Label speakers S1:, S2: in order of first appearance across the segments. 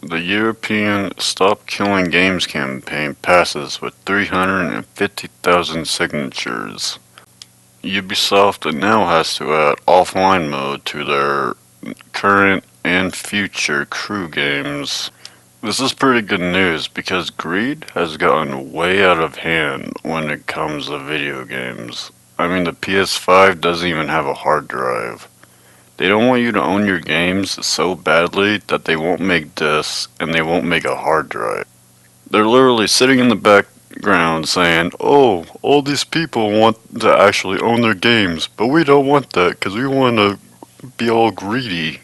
S1: The European Stop Killing Games campaign passes with 350,000 signatures. Ubisoft now has to add offline mode to their current and future crew games. This is pretty good news because greed has gotten way out of hand when it comes to video games. I mean, the PS5 doesn't even have a hard drive. They don't want you to own your games so badly that they won't make discs and they won't make a hard drive. They're literally sitting in the background saying, "Oh, all these people want to actually own their games, but we don't want that because we want to be all greedy.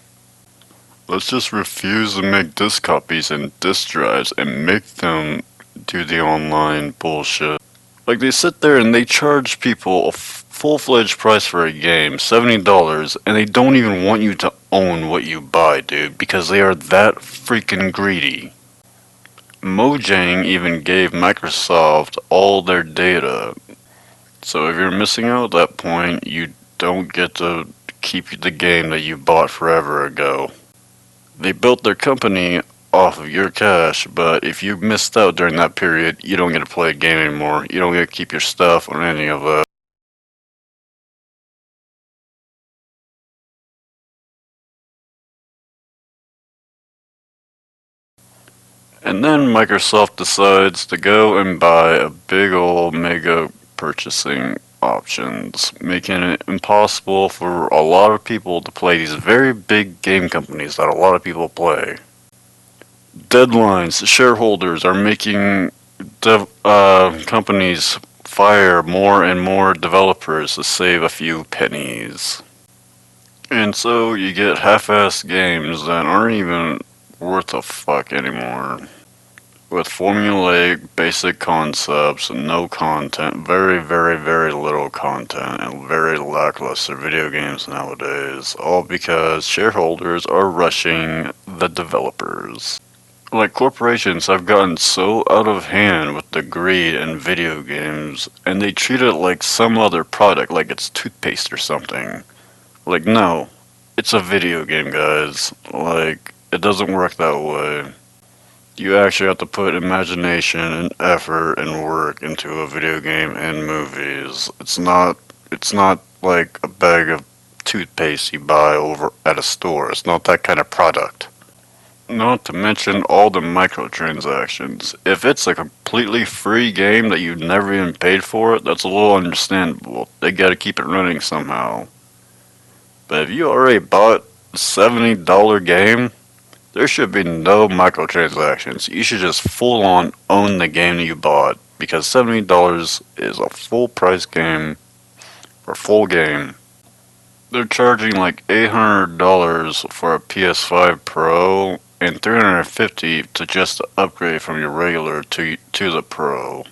S1: Let's just refuse to make disc copies and disc drives and make them do the online bullshit." Like, they sit there and they charge people a full-fledged price for a game, $70, and they don't even want you to own what you buy, dude, because they are that freaking greedy. Mojang even gave Microsoft all their data. So if you're missing out at that point, you don't get to keep the game that you bought forever ago. They built their company off of your cash, but if you missed out during that period, you don't get to play a game anymore. You don't get to keep your stuff or any of that. And then Microsoft decides to go and buy a big old mega purchasing options, making it impossible for a lot of people to play these very big game companies that a lot of people play. Deadlines, shareholders are making companies fire more and more developers to save a few pennies. And so you get half-assed games that aren't even worth a fuck anymore. With formulaic basic concepts and no content, very, very, very little content, and very lackluster video games nowadays, all because shareholders are rushing the developers. Like, corporations have gotten so out of hand with the greed in video games, and they treat it like some other product, like it's toothpaste or something. Like, no, it's a video game, guys. Like, it doesn't work that way. You actually have to put imagination and effort and work into a video game and movies. It's not like a bag of toothpaste you buy over at a store. It's not that kind of product. Not to mention all the microtransactions. If it's a completely free game that you've never even paid for it, that's a little understandable. They gotta keep it running somehow. But if you already bought a $70 game, there should be no microtransactions. You should just full on own the game that you bought, because $70 is a full price game for full game. They're charging like $800 for a PS5 Pro and $350 to just upgrade from your regular to the Pro.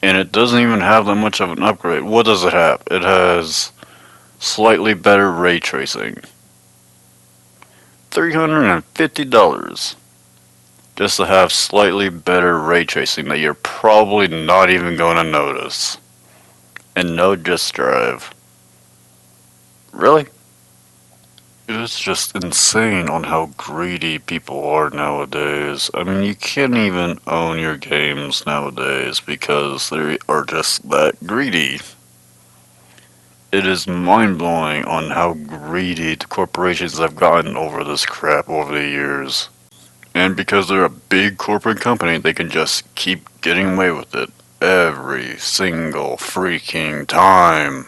S1: And it doesn't even have that much of an upgrade. What does it have? It has slightly better ray tracing. $350 just to have slightly better ray tracing that you're probably not even going to notice. And no disk drive. Really? It's just insane on how greedy people are nowadays. I mean, you can't even own your games nowadays because they are just that greedy. It is mind-blowing on how greedy the corporations have gotten over this crap over the years. And because they're a big corporate company, they can just keep getting away with it every single freaking time.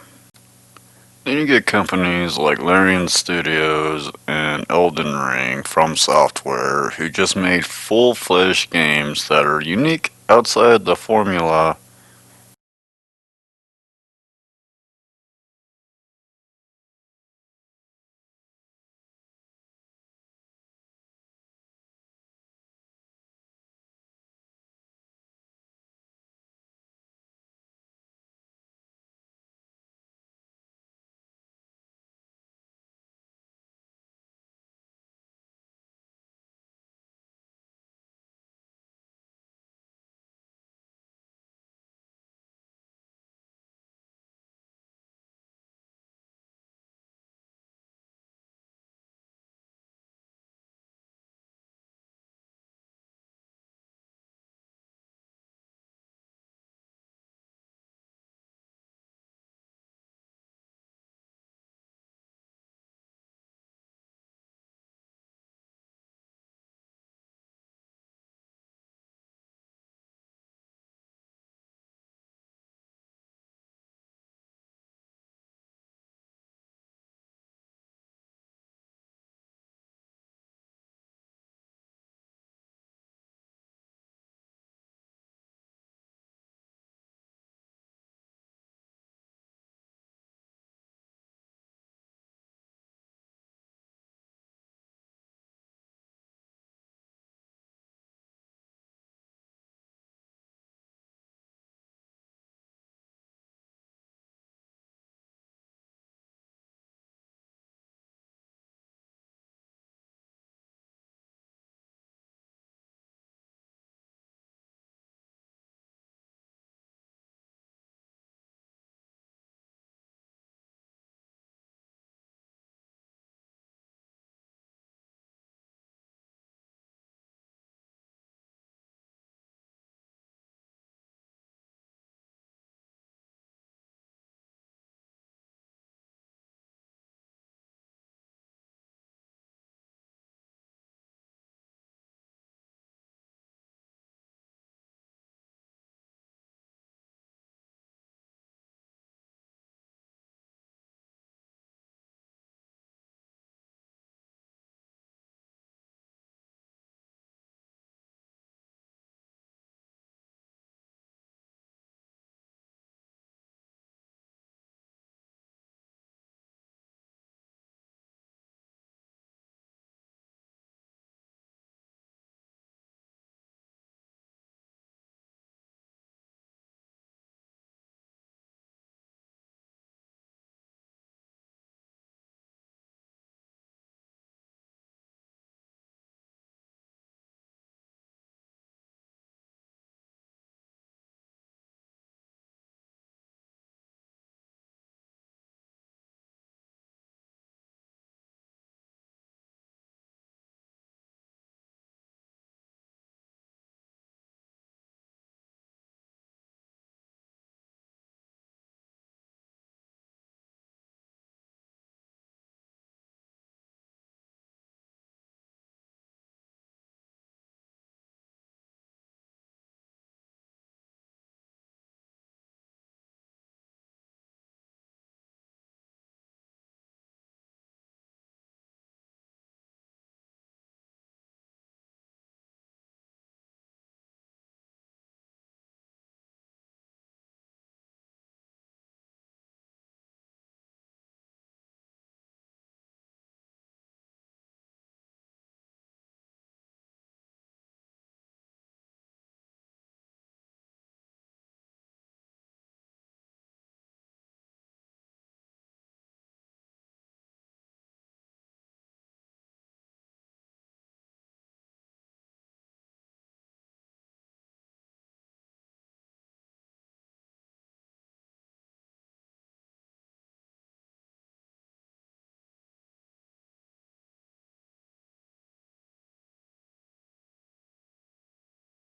S1: Then you get companies like Larian Studios and Elden Ring from Software who just made full-fledged games that are unique outside the formula